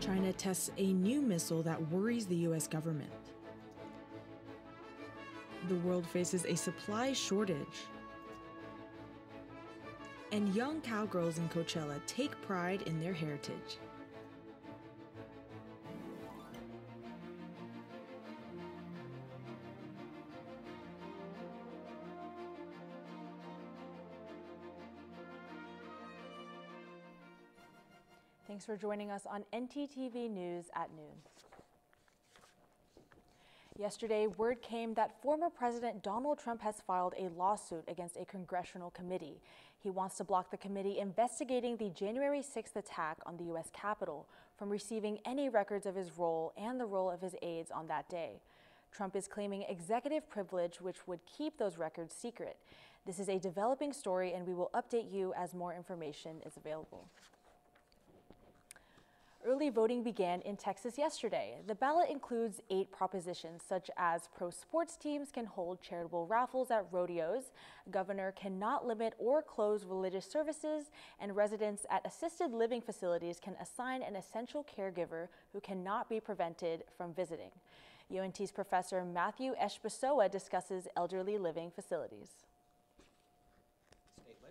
China tests a new missile that worries the U.S. government. The world faces a supply shortage. And young cowgirls in Coachella take pride in their heritage. Thanks for joining us on ntTV News at noon. Yesterday, word came that former President Donald Trump has filed a lawsuit against a congressional committee. He wants to block the committee investigating the January 6th attack on the U.S. Capitol from receiving any records of his role and the role of his aides on that day. Trump is claiming executive privilege, which would keep those records secret. This is a developing story, and we will update you as more information is available. Early voting began in Texas yesterday. The ballot includes 8 propositions, such as pro-sports teams can hold charitable raffles at rodeos, governor cannot limit or close religious services, and residents at assisted living facilities can assign an essential caregiver who cannot be prevented from visiting. UNT's Professor Matthew Eshbasoa discusses elderly living facilities.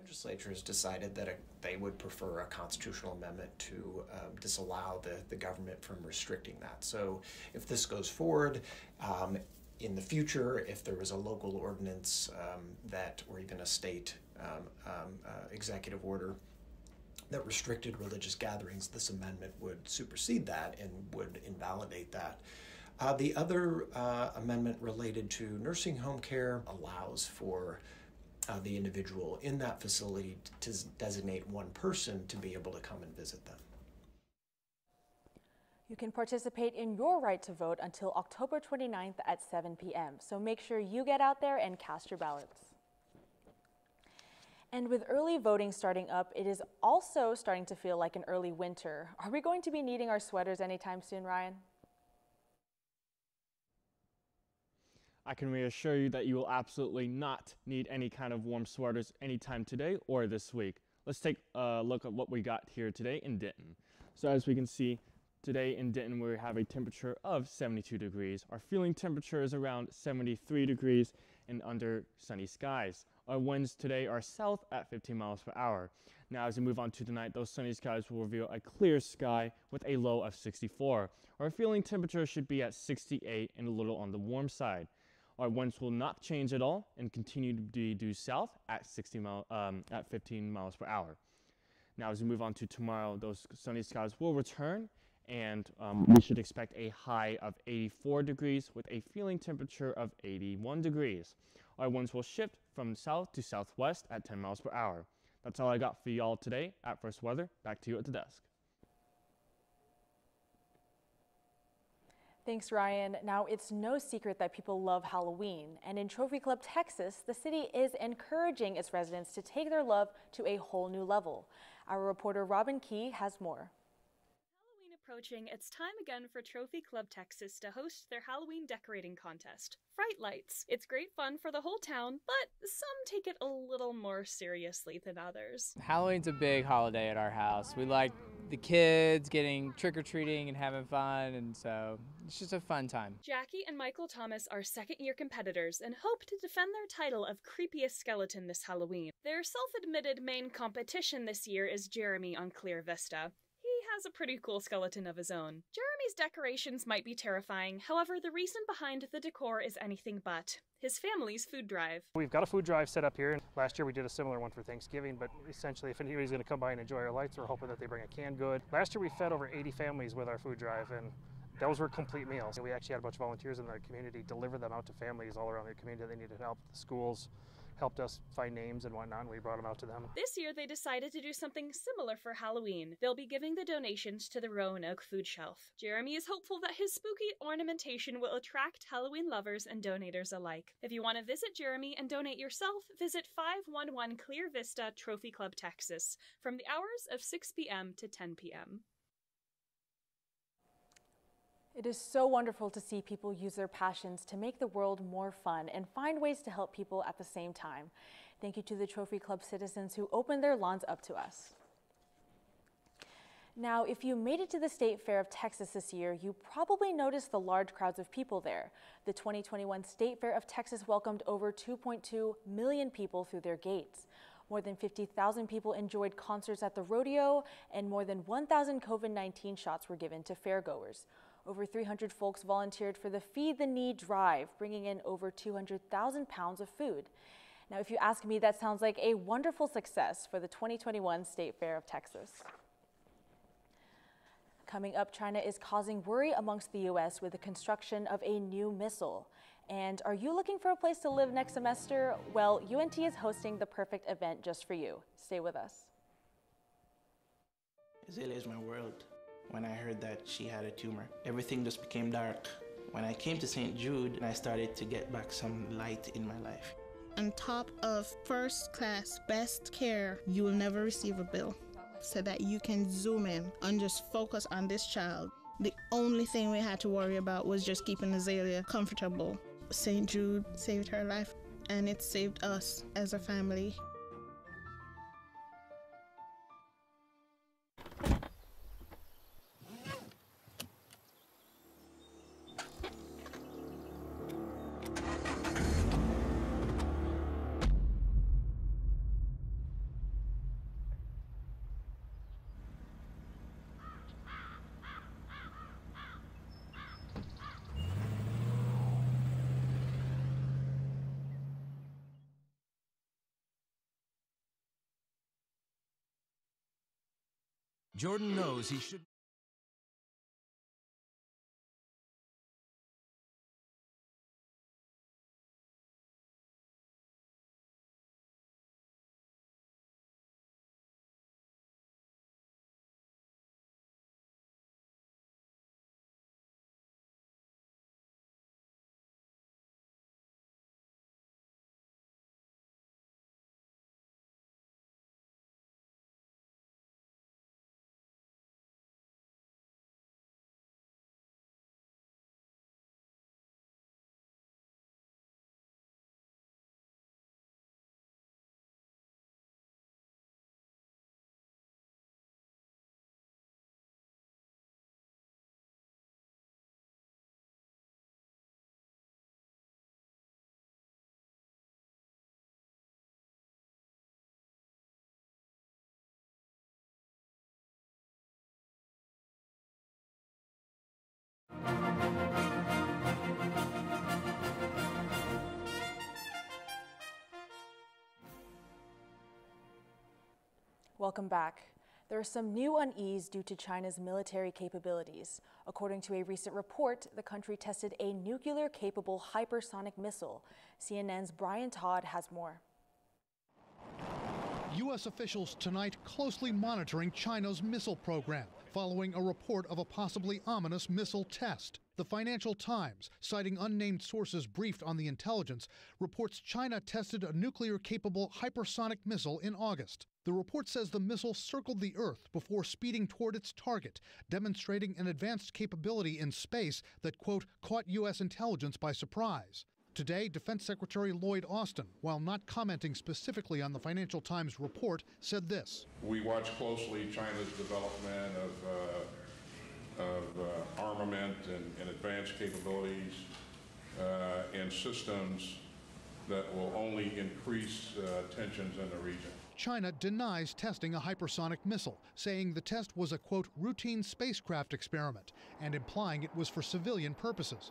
Legislatures decided that they would prefer a constitutional amendment to disallow the government from restricting that. So if this goes forward, in the future, if there was a local ordinance or even a state executive order that restricted religious gatherings, this amendment would supersede that and would invalidate that. The other amendment related to nursing home care allows for the individual in that facility to designate one person to be able to come and visit them. You can participate in your right to vote until October 29th at 7 p.m. So make sure you get out there and cast your ballots. And with early voting starting up, it is also starting to feel like an early winter. Are we going to be needing our sweaters anytime soon, Ryan? I can reassure you that you will absolutely not need any kind of warm sweaters anytime today or this week. Let's take a look at what we got here today in Denton. So as we can see, today in Denton we have a temperature of 72 degrees. Our feeling temperature is around 73 degrees and under sunny skies. Our winds today are south at 15 miles per hour. Now as we move on to tonight, those sunny skies will reveal a clear sky with a low of 64. Our feeling temperature should be at 68 and a little on the warm side. Our winds will not change at all and continue to be due south at 15 miles per hour. Now, as we move on to tomorrow, those sunny skies will return, and we should expect a high of 84 degrees with a feeling temperature of 81 degrees. Our winds will shift from south to southwest at 10 miles per hour. That's all I got for y'all today at First Weather. Back to you at the desk. Thanks, Ryan. Now, it's no secret that people love Halloween, and in Trophy Club, Texas, the city is encouraging its residents to take their love to a whole new level. Our reporter Robin Key has more. Halloween approaching, it's time again for Trophy Club Texas to host their Halloween decorating contest, Fright Lights. It's great fun for the whole town, but some take it a little more seriously than others. Halloween's a big holiday at our house. We like the kids getting trick-or-treating and having fun, and so it's just a fun time. Jackie and Michael Thomas are second-year competitors and hope to defend their title of creepiest skeleton this Halloween. Their self-admitted main competition this year is Jeremy on Clear Vista. He has a pretty cool skeleton of his own. Jeremy's decorations might be terrifying, however, the reason behind the decor is anything but his family's food drive. We've got a food drive set up here. Last year we did a similar one for Thanksgiving, but essentially if anybody's going to come by and enjoy our lights, we're hoping that they bring a canned good. Last year we fed over 80 families with our food drive, and those were complete meals. We actually had a bunch of volunteers in the community deliver them out to families all around the community that needed help. The schools helped us find names and whatnot, and we brought them out to them. This year they decided to do something similar for Halloween. They'll be giving the donations to the Roanoke Food Shelf. Jeremy is hopeful that his spooky ornamentation will attract Halloween lovers and donators alike. If you want to visit Jeremy and donate yourself, visit 511 Clear Vista Trophy Club, Texas, from the hours of 6 p.m. to 10 p.m. It is so wonderful to see people use their passions to make the world more fun and find ways to help people at the same time. Thank you to the Trophy Club citizens who opened their lawns up to us. Now, if you made it to the State Fair of Texas this year, you probably noticed the large crowds of people there. The 2021 State Fair of Texas welcomed over 2.2 million people through their gates. More than 50,000 people enjoyed concerts at the rodeo, and more than 1,000 COVID-19 shots were given to fairgoers. Over 300 folks volunteered for the Feed the Need drive, bringing in over 200,000 pounds of food. Now, if you ask me, that sounds like a wonderful success for the 2021 State Fair of Texas. Coming up, China is causing worry amongst the U.S. with the construction of a new missile. And are you looking for a place to live next semester? Well, UNT is hosting the perfect event just for you. Stay with us. Azalea is my world. When I heard that she had a tumor, everything just became dark. When I came to St. Jude, I started to get back some light in my life. On top of first class, best care, you will never receive a bill, so that you can zoom in and just focus on this child. The only thing we had to worry about was just keeping Azalea comfortable. St. Jude saved her life, and it saved us as a family. Jordan knows he should. Welcome back. There is some new unease due to China's military capabilities. According to a recent report, the country tested a nuclear-capable hypersonic missile. CNN's Brian Todd has more. U.S. officials tonight closely monitoring China's missile program, following a report of a possibly ominous missile test. The Financial Times, citing unnamed sources briefed on the intelligence, reports China tested a nuclear-capable hypersonic missile in August. The report says the missile circled the Earth before speeding toward its target, demonstrating an advanced capability in space that, quote, caught U.S. intelligence by surprise. Today, Defense Secretary Lloyd Austin, while not commenting specifically on the Financial Times report, said this. We watch closely China's development of armament and advanced capabilities and systems that will only increase tensions in the region. China denies testing a hypersonic missile, saying the test was a, quote, routine spacecraft experiment and implying it was for civilian purposes.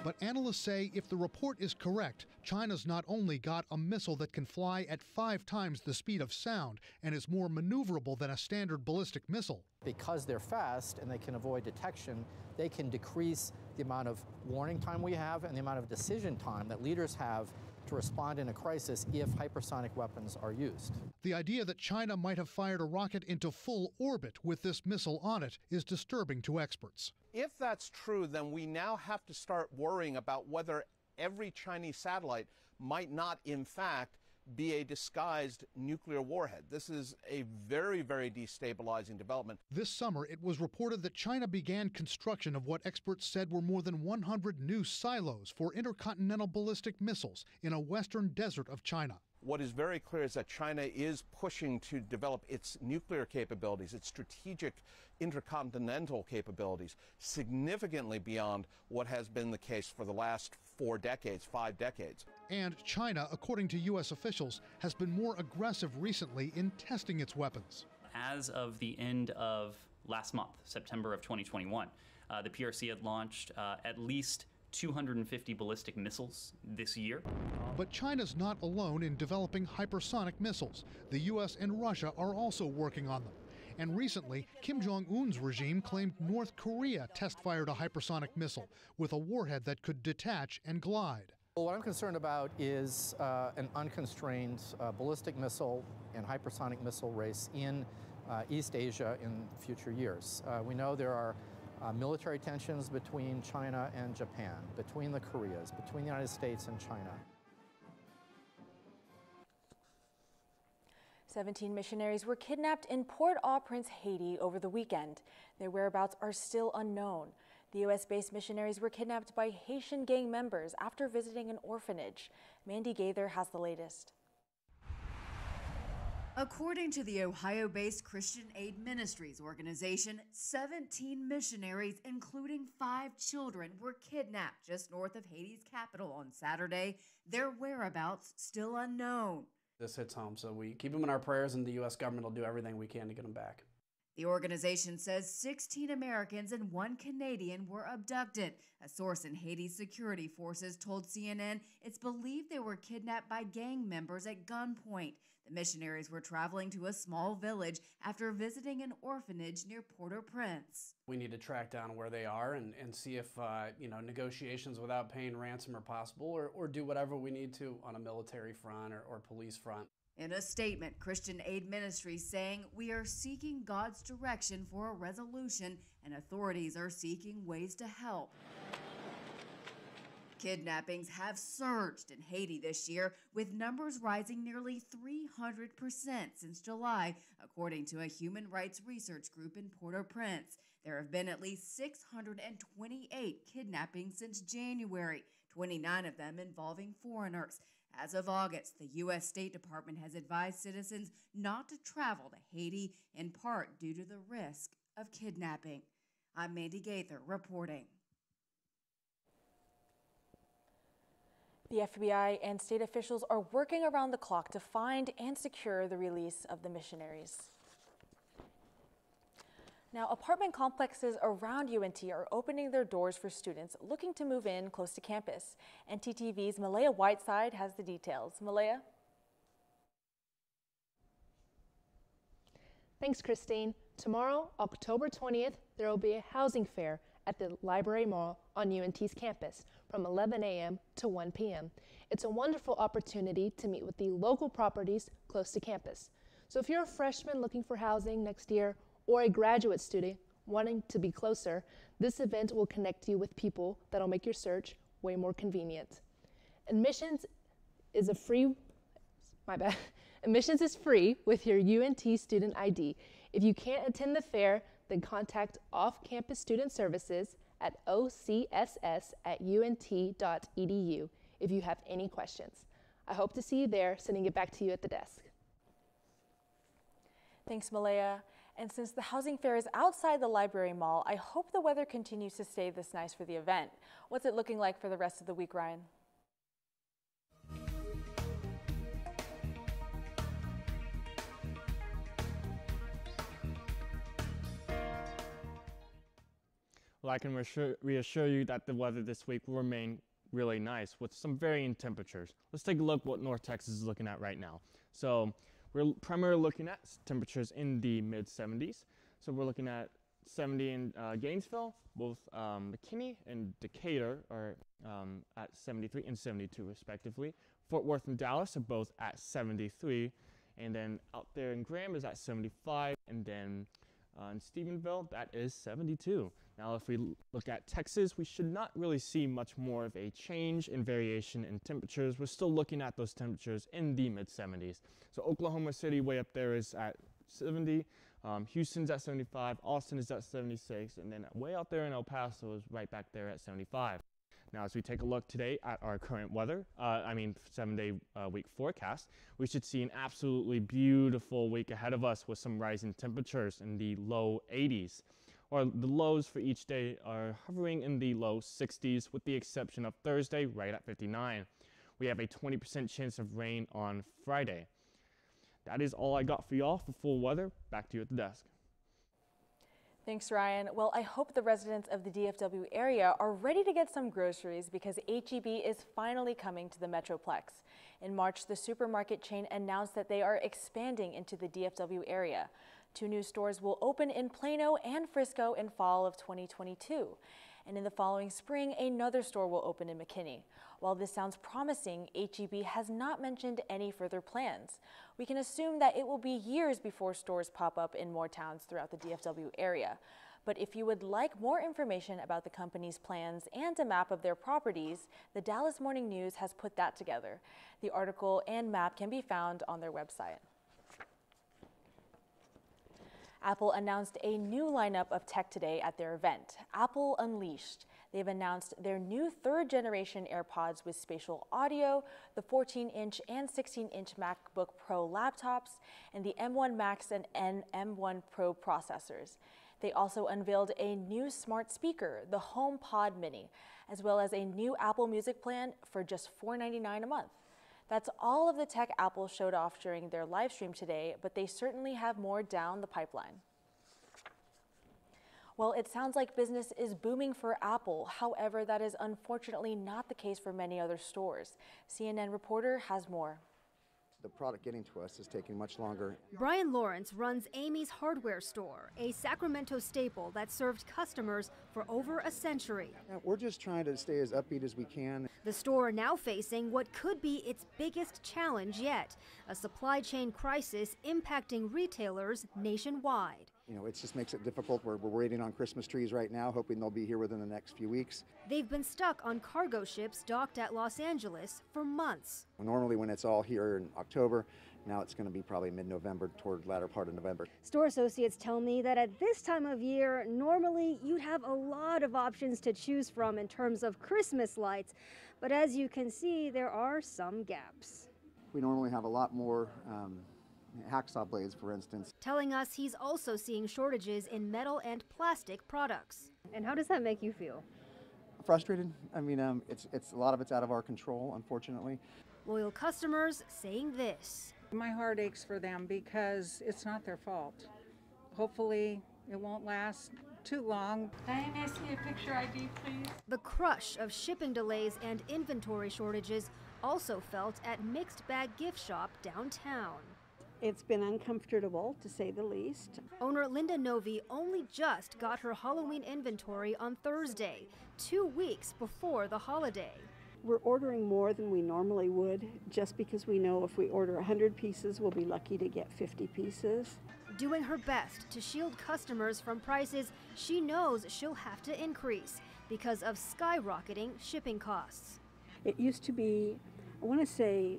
But analysts say if the report is correct, China's not only got a missile that can fly at 5 times the speed of sound and is more maneuverable than a standard ballistic missile. Because they're fast and they can avoid detection, they can decrease the amount of warning time we have and the amount of decision time that leaders have to respond in a crisis if hypersonic weapons are used. The idea that China might have fired a rocket into full orbit with this missile on it is disturbing to experts. If that's true, then we now have to start worrying about whether every Chinese satellite might not, in fact, be a disguised nuclear warhead. This is a very, very destabilizing development. This summer, it was reported that China began construction of what experts said were more than 100 new silos for intercontinental ballistic missiles in a western desert of China. what is very clear is that China is pushing to develop its nuclear capabilities, its strategic intercontinental capabilities, significantly beyond what has been the case for the last 4 decades, 5 decades. And China, according to U.S. officials, has been more aggressive recently in testing its weapons. As of the end of last month, September of 2021, the PRC had launched at least 250 ballistic missiles this year. But China's not alone in developing hypersonic missiles. The U.S. and Russia are also working on them. And recently, Kim Jong-un's regime claimed North Korea test-fired a hypersonic missile with a warhead that could detach and glide. Well, what I'm concerned about is an unconstrained ballistic missile and hypersonic missile race in East Asia in future years. We know there are military tensions between China and Japan, between the Koreas, between the United States and China. 17 missionaries were kidnapped in Port-au-Prince, Haiti over the weekend. Their whereabouts are still unknown. The U.S.-based missionaries were kidnapped by Haitian gang members after visiting an orphanage. Mandy Gaither has the latest. According to the Ohio-based Christian Aid Ministries organization, 17 missionaries, including 5 children, were kidnapped just north of Haiti's capital on Saturday. Their whereabouts still unknown. This hits home, so we keep them in our prayers, and the U.S. government will do everything we can to get them back. The organization says 16 Americans and 1 Canadian were abducted. A source in Haiti's security forces told CNN it's believed they were kidnapped by gang members at gunpoint. The missionaries were traveling to a small village after visiting an orphanage near Port-au-Prince. We need to track down where they are and see if negotiations without paying ransom are possible, or do whatever we need to on a military front or police front. In a statement, Christian Aid Ministries saying, "We are seeking God's direction for a resolution, and authorities are seeking ways to help." Kidnappings have surged in Haiti this year, with numbers rising nearly 300% since July, according to a human rights research group in Port-au-Prince. There have been at least 628 kidnappings since January, 29 of them involving foreigners. As of August, the U.S. State Department has advised citizens not to travel to Haiti, in part due to the risk of kidnapping. I'm Mandy Gaither reporting. The FBI and state officials are working around the clock to find and secure the release of the missionaries. Now, apartment complexes around UNT are opening their doors for students looking to move in close to campus. ntTV's Malaya Whiteside has the details. Malaya? Thanks, Christine. Tomorrow, October 20th, there will be a housing fair at the Library Mall on UNT's campus from 11 a.m. to 1 p.m. It's a wonderful opportunity to meet with the local properties close to campus. So if you're a freshman looking for housing next year or a graduate student wanting to be closer, this event will connect you with people that'll make your search way more convenient. Admissions is free with your UNT student ID. If you can't attend the fair, then contact Off-Campus Student Services at ocss@unt.edu if you have any questions. I hope to see you there, sending it back to you at the desk. Thanks, Malaya. And since the housing fair is outside the Library Mall, I hope the weather continues to stay this nice for the event. What's it looking like for the rest of the week, Ryan? Well, I can reassure you that the weather this week will remain really nice with some varying temperatures. Let's take a look at what North Texas is looking at right now. So we're primarily looking at temperatures in the mid-70s. So we're looking at 70 in Gainesville. Both McKinney and Decatur are at 73 and 72 respectively. Fort Worth and Dallas are both at 73. And then out there in Graham is at 75. And then in Stephenville, that is 72. Now, if we look at Texas, we should not really see much more of a change in variation in temperatures. We're still looking at those temperatures in the mid-70s. So Oklahoma City way up there is at 70. Houston's at 75. Austin is at 76. And then way out there in El Paso is right back there at 75. Now, as we take a look today at our current weather, 7-day week forecast, we should see an absolutely beautiful week ahead of us with some rising temperatures in the low 80s. Or the lows for each day are hovering in the low 60s, with the exception of Thursday, right at 59. We have a 20% chance of rain on Friday. That is all I got for y'all for full weather. Back to you at the desk. Thanks, Ryan. Well, I hope the residents of the DFW area are ready to get some groceries because H-E-B is finally coming to the Metroplex. In March, the supermarket chain announced that they are expanding into the DFW area. 2 new stores will open in Plano and Frisco in fall of 2022. And in the following spring, another store will open in McKinney. While this sounds promising, H-E-B has not mentioned any further plans. We can assume that it will be years before stores pop up in more towns throughout the DFW area. But if you would like more information about the company's plans and a map of their properties, the Dallas Morning News has put that together. The article and map can be found on their website. Apple announced a new lineup of tech today at their event, Apple Unleashed. They've announced their new 3rd-generation AirPods with spatial audio, the 14-inch and 16-inch MacBook Pro laptops, and the M1 Max and M1 Pro processors. They also unveiled a new smart speaker, the HomePod Mini, as well as a new Apple Music plan for just $4.99 a month. That's all of the tech Apple showed off during their live stream today, but they certainly have more down the pipeline. Well, it sounds like business is booming for Apple. However, that is unfortunately not the case for many other stores. CNN reporter has more. The product getting to us is taking much longer. Brian Lawrence runs Amy's Hardware Store, a Sacramento staple that served customers for over a century. Yeah, we're just trying to stay as upbeat as we can. The store now facing what could be its biggest challenge yet, a supply chain crisis impacting retailers nationwide. You know, it just makes it difficult. We're waiting on Christmas trees right now, hoping they'll be here within the next few weeks. They've been stuck on cargo ships docked at Los Angeles for months. Normally when it's all here in October, now it's going to be probably mid-November toward latter part of November. Store associates tell me that at this time of year, normally you'd have a lot of options to choose from in terms of Christmas lights. But as you can see, there are some gaps. We normally have a lot more hacksaw blades, for instance. Telling us he's also seeing shortages in metal and plastic products. And how does that make you feel? Frustrated. I mean, it's a lot of it's out of our control, unfortunately. Loyal customers saying this. My heart aches for them because it's not their fault. Hopefully it won't last too long. May I see a picture ID, please? The crush of shipping delays and inventory shortages also felt at Mixed Bag Gift Shop downtown. It's been uncomfortable, to say the least. Owner Linda Novi only just got her Halloween inventory on Thursday, 2 weeks before the holiday. We're ordering more than we normally would, just because we know if we order 100 pieces, we'll be lucky to get 50 pieces. Doing her best to shield customers from prices she knows she'll have to increase because of skyrocketing shipping costs. It used to be, I want to say,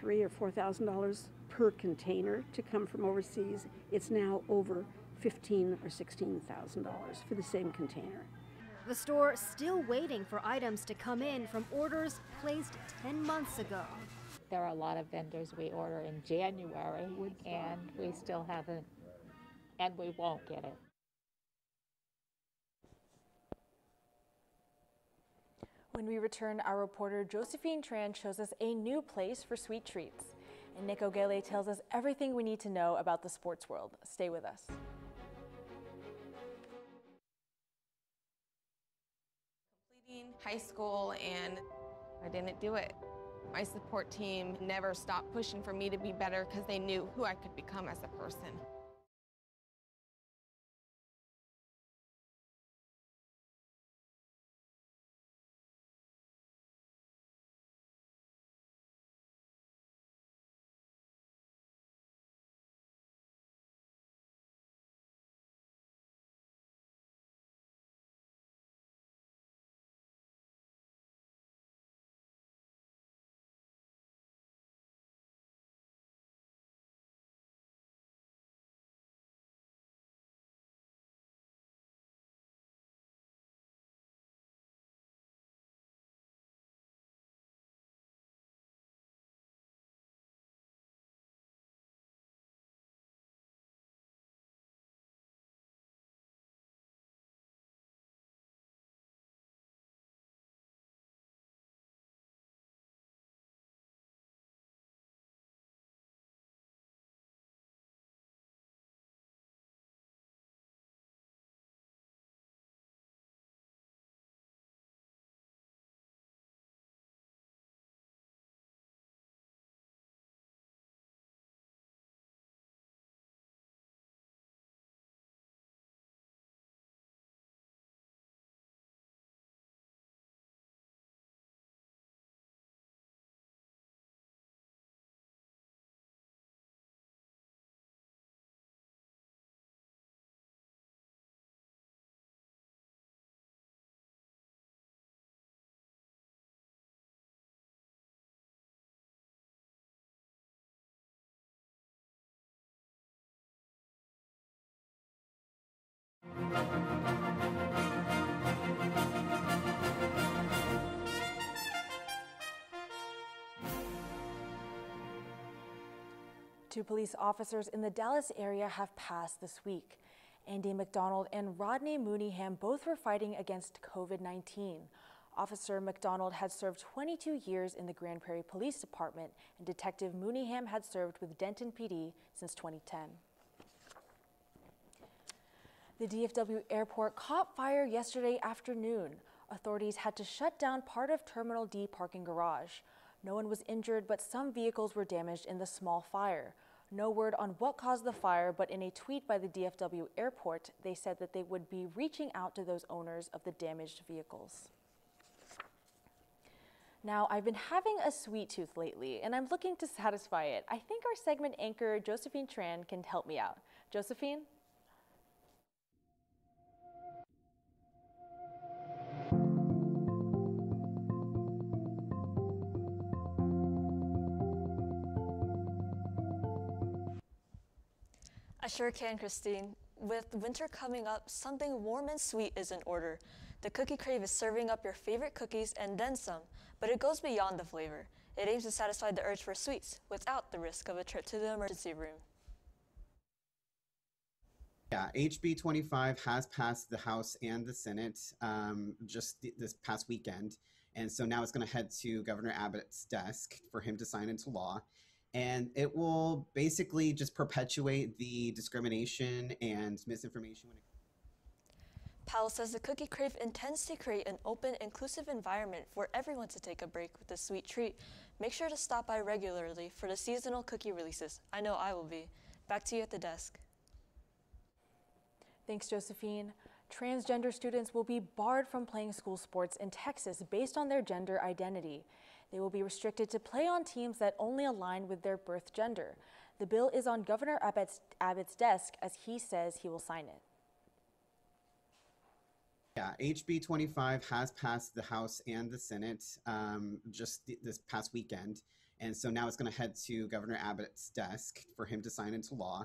$3,000 or $4,000 per container to come from overseas. It's now over $15,000 or $16,000 for the same container. The store still waiting for items to come in from orders placed 10 months ago. There are a lot of vendors we order in January, and we still haven't, and we won't get it. When we return, our reporter Josephine Tran shows us a new place for sweet treats. And Nick Ogele tells us everything we need to know about the sports world. Stay with us. Completing high school, and I didn't do it. My support team never stopped pushing for me to be better because they knew who I could become as a person. Two police officers in the Dallas area have passed this week. Andy McDonald and Rodney Mooneyham both were fighting against COVID-19. Officer McDonald had served 22 years in the Grand Prairie Police Department, and Detective Mooneyham had served with Denton PD since 2010. The DFW Airport caught fire yesterday afternoon. Authorities had to shut down part of Terminal D parking garage. No one was injured, but some vehicles were damaged in the small fire. No word on what caused the fire, but in a tweet by the DFW Airport, they said that they would be reaching out to those owners of the damaged vehicles. Now, I've been having a sweet tooth lately, and I'm looking to satisfy it. I think our segment anchor, Josephine Tran, can help me out. Josephine? I sure can, Christine. With winter coming up, something warm and sweet is in order. The Cookie Crave is serving up your favorite cookies and then some, but it goes beyond the flavor. It aims to satisfy the urge for sweets without the risk of a trip to the emergency room. Yeah, HB 25 has passed the House and the Senate this past weekend. And so now it's going to head to Governor Abbott's desk for him to sign into law. And it will basically just perpetuate the discrimination and misinformation. Powell says the Cookie Crave intends to create an open, inclusive environment for everyone to take a break with this sweet treat. Make sure to stop by regularly for the seasonal cookie releases. I know I will be. Back to you at the desk. Thanks, Josephine. Transgender students will be barred from playing school sports in Texas based on their gender identity. They will be restricted to play on teams that only align with their birth gender. The bill is on Governor Abbott's desk as he says he will sign it. Yeah, HB 25 has passed the House and the Senate this past weekend. And so now it's going to head to Governor Abbott's desk for him to sign into law.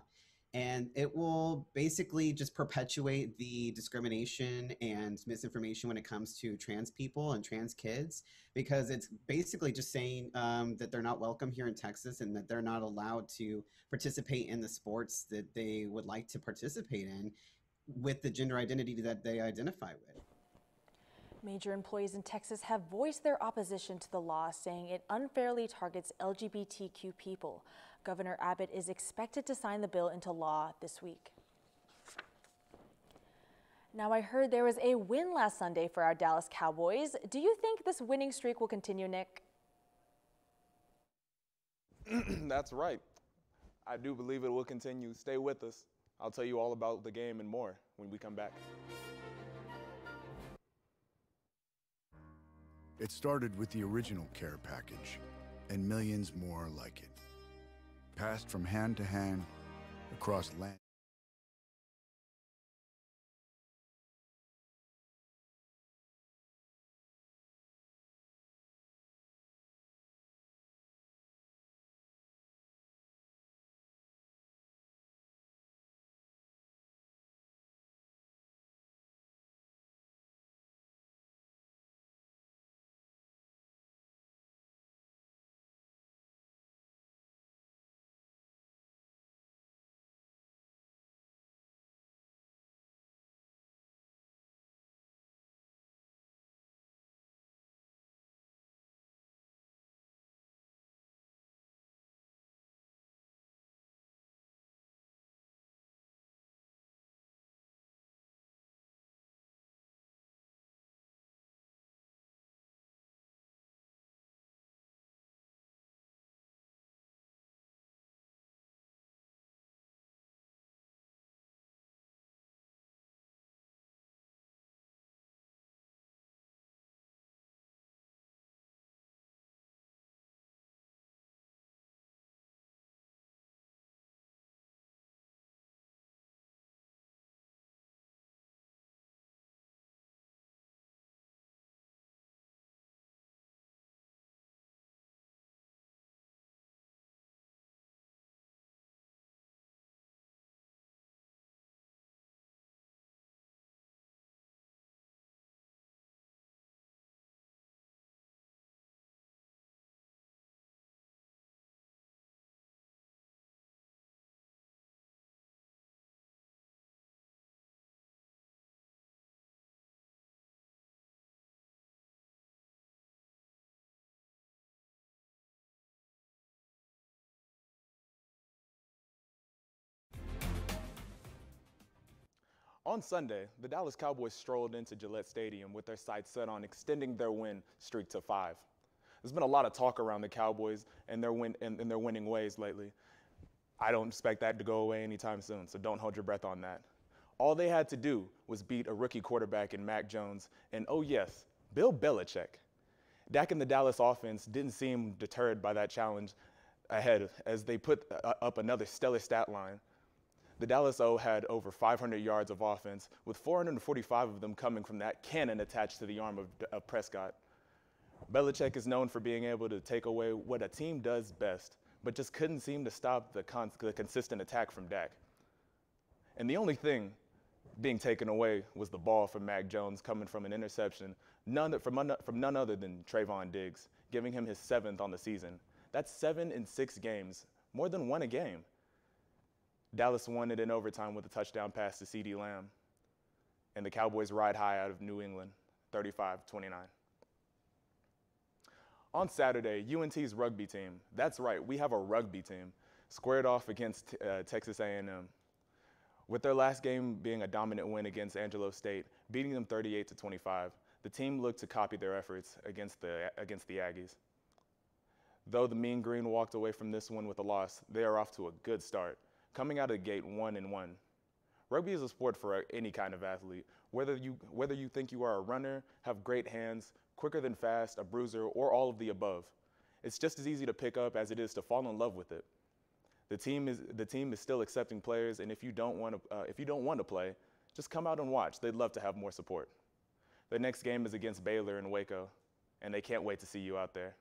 And it will basically just perpetuate the discrimination and misinformation when it comes to trans people and trans kids, because it's basically just saying that they're not welcome here in Texas and that they're not allowed to participate in the sports that they would like to participate in with the gender identity that they identify with. Major employees in Texas have voiced their opposition to the law, saying it unfairly targets LGBTQ people. Governor Abbott is expected to sign the bill into law this week. Now, I heard there was a win last Sunday for our Dallas Cowboys. Do you think this winning streak will continue, Nick? That's right. I do believe it will continue. Stay with us. I'll tell you all about the game and more when we come back. It started with the original care package and millions more like it. Passed from hand to hand across land. On Sunday, the Dallas Cowboys strolled into Gillette Stadium with their sights set on extending their win streak to 5. There's been a lot of talk around the Cowboys and their winning ways lately. I don't expect that to go away anytime soon, so don't hold your breath on that. All they had to do was beat a rookie quarterback in Mac Jones and, oh yes, Bill Belichick. Dak and the Dallas offense didn't seem deterred by that challenge ahead as they put up another stellar stat line. The Dallas O had over 500 yards of offense, with 445 of them coming from that cannon attached to the arm of Prescott. Belichick is known for being able to take away what a team does best, but just couldn't seem to stop the consistent attack from Dak. And the only thing being taken away was the ball from Mac Jones coming from an interception from none other than Trayvon Diggs, giving him his 7th on the season. That's 7 in 6 games, more than 1 a game. Dallas won it in overtime with a touchdown pass to CeeDee Lamb. And the Cowboys ride high out of New England, 35-29. On Saturday, UNT's rugby team, that's right, we have a rugby team, squared off against Texas A&M. With their last game being a dominant win against Angelo State, beating them 38-25, the team looked to copy their efforts against the Aggies. Though the Mean Green walked away from this one with a loss, they are off to a good start, coming out of the gate 1-1. Rugby is a sport for any kind of athlete. Whether you think you are a runner, have great hands, quicker than fast, a bruiser, or all of the above, it's just as easy to pick up as it is to fall in love with it. The team is still accepting players, and if you don't want to play, just come out and watch. They'd love to have more support. The next game is against Baylor in Waco, and they can't wait to see you out there.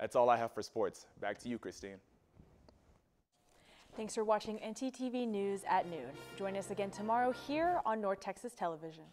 That's all I have for sports. Back to you, Christine. Thanks for watching ntTV News at noon. Join us again tomorrow here on North Texas Television.